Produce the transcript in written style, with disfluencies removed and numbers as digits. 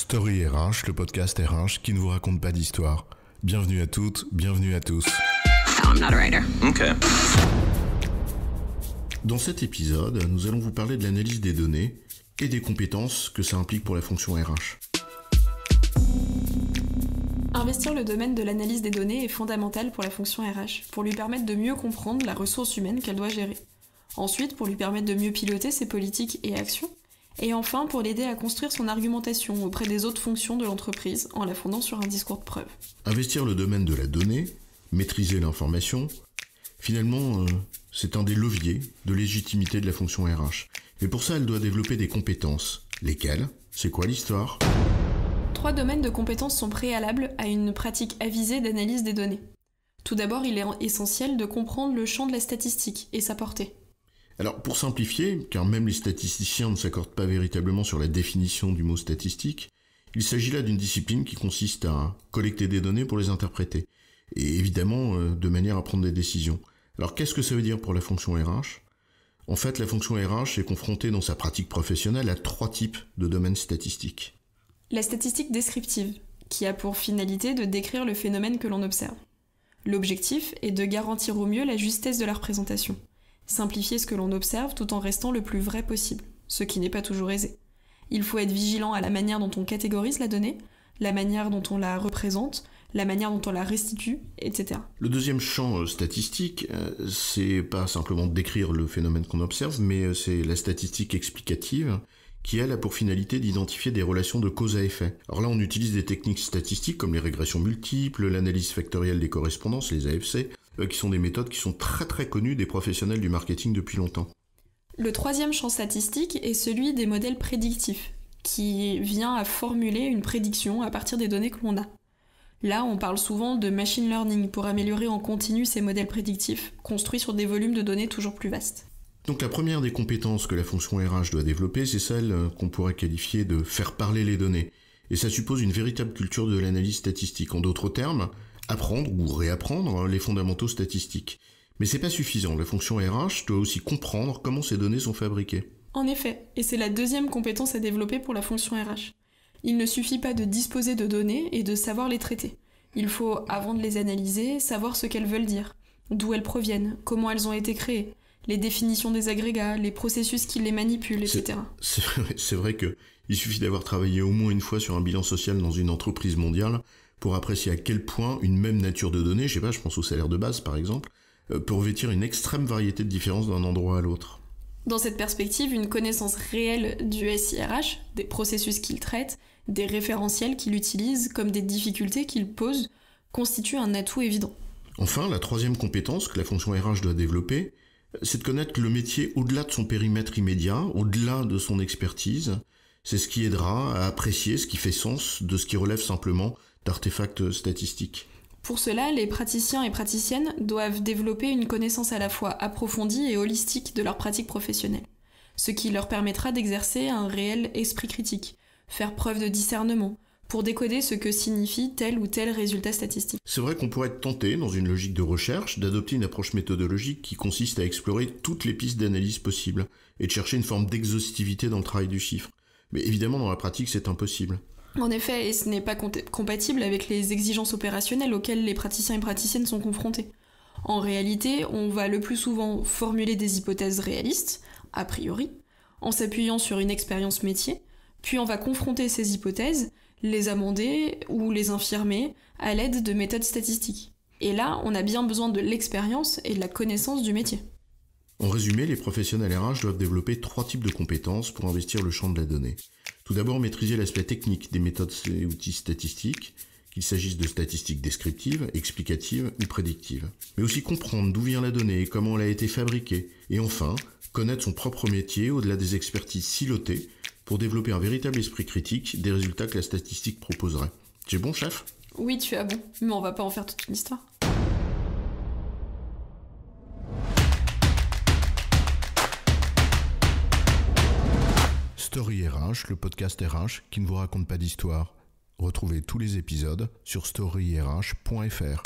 Story RH, le podcast RH qui ne vous raconte pas d'histoire. Bienvenue à toutes, bienvenue à tous. No, I'm not a writer. Okay. Dans cet épisode, nous allons vous parler de l'analyse des données et des compétences que ça implique pour la fonction RH. Investir le domaine de l'analyse des données est fondamental pour la fonction RH, pour lui permettre de mieux comprendre la ressource humaine qu'elle doit gérer. Ensuite, pour lui permettre de mieux piloter ses politiques et actions. Et enfin, pour l'aider à construire son argumentation auprès des autres fonctions de l'entreprise en la fondant sur un discours de preuve. Investir le domaine de la donnée, maîtriser l'information, finalement, c'est un des leviers de légitimité de la fonction RH. Mais pour ça, elle doit développer des compétences. Lesquelles ? C'est quoi l'histoire ? 3 domaines de compétences sont préalables à une pratique avisée d'analyse des données. Tout d'abord, il est essentiel de comprendre le champ de la statistique et sa portée. Alors, pour simplifier, car même les statisticiens ne s'accordent pas véritablement sur la définition du mot statistique, il s'agit là d'une discipline qui consiste à collecter des données pour les interpréter, et évidemment de manière à prendre des décisions. Alors, qu'est-ce que ça veut dire pour la fonction RH ? En fait, la fonction RH est confrontée dans sa pratique professionnelle à 3 types de domaines statistiques. La statistique descriptive, qui a pour finalité de décrire le phénomène que l'on observe. L'objectif est de garantir au mieux la justesse de la représentation. Simplifier ce que l'on observe tout en restant le plus vrai possible, ce qui n'est pas toujours aisé. Il faut être vigilant à la manière dont on catégorise la donnée, la manière dont on la représente, la manière dont on la restitue, etc. Le deuxième champ statistique, c'est pas simplement décrire le phénomène qu'on observe, mais c'est la statistique explicative, qui elle a pour finalité d'identifier des relations de cause à effet. Alors là, on utilise des techniques statistiques comme les régressions multiples, l'analyse factorielle des correspondances, les AFC, qui sont des méthodes qui sont très connues des professionnels du marketing depuis longtemps. Le troisième champ statistique est celui des modèles prédictifs, qui vient à formuler une prédiction à partir des données que l'on a. Là, on parle souvent de machine learning pour améliorer en continu ces modèles prédictifs, construits sur des volumes de données toujours plus vastes. Donc la première des compétences que la fonction RH doit développer, c'est celle qu'on pourrait qualifier de faire parler les données. Et ça suppose une véritable culture de l'analyse statistique. En d'autres termes, apprendre ou réapprendre les fondamentaux statistiques. Mais c'est pas suffisant, la fonction RH doit aussi comprendre comment ces données sont fabriquées. En effet, et c'est la deuxième compétence à développer pour la fonction RH. Il ne suffit pas de disposer de données et de savoir les traiter. Il faut, avant de les analyser, savoir ce qu'elles veulent dire, d'où elles proviennent, comment elles ont été créées, les définitions des agrégats, les processus qui les manipulent, etc. C'est vrai qu'il suffit d'avoir travaillé au moins une fois sur un bilan social dans une entreprise mondiale pour apprécier à quel point une même nature de données, je pense au salaire de base par exemple, peut revêtir une extrême variété de différences d'un endroit à l'autre. Dans cette perspective, une connaissance réelle du SIRH, des processus qu'il traite, des référentiels qu'il utilise, comme des difficultés qu'il pose, constitue un atout évident. Enfin, la troisième compétence que la fonction RH doit développer, c'est de connaître le métier au-delà de son périmètre immédiat, au-delà de son expertise. C'est ce qui aidera à apprécier ce qui fait sens de ce qui relève simplement d'artefacts statistiques. Pour cela, les praticiens et praticiennes doivent développer une connaissance à la fois approfondie et holistique de leur pratique professionnelle, ce qui leur permettra d'exercer un réel esprit critique, faire preuve de discernement, pour décoder ce que signifie tel ou tel résultat statistique. C'est vrai qu'on pourrait être tenté, dans une logique de recherche, d'adopter une approche méthodologique qui consiste à explorer toutes les pistes d'analyse possibles et de chercher une forme d'exhaustivité dans le travail du chiffre. Mais évidemment, dans la pratique, c'est impossible. En effet, et ce n'est pas compatible avec les exigences opérationnelles auxquelles les praticiens et praticiennes sont confrontés. En réalité, on va le plus souvent formuler des hypothèses réalistes, a priori, en s'appuyant sur une expérience métier, puis on va confronter ces hypothèses, les amender ou les infirmer à l'aide de méthodes statistiques. Et là, on a bien besoin de l'expérience et de la connaissance du métier. En résumé, les professionnels RH doivent développer 3 types de compétences pour investir le champ de la donnée. Tout d'abord, maîtriser l'aspect technique des méthodes et outils statistiques, qu'il s'agisse de statistiques descriptives, explicatives ou prédictives. Mais aussi comprendre d'où vient la donnée et comment elle a été fabriquée. Et enfin, connaître son propre métier au-delà des expertises silotées pour développer un véritable esprit critique des résultats que la statistique proposerait. J'ai bon, chef ? Oui, tu as bon, mais on va pas en faire toute une histoire. Story RH, le podcast RH qui ne vous raconte pas d'histoire. Retrouvez tous les épisodes sur storyrh.fr.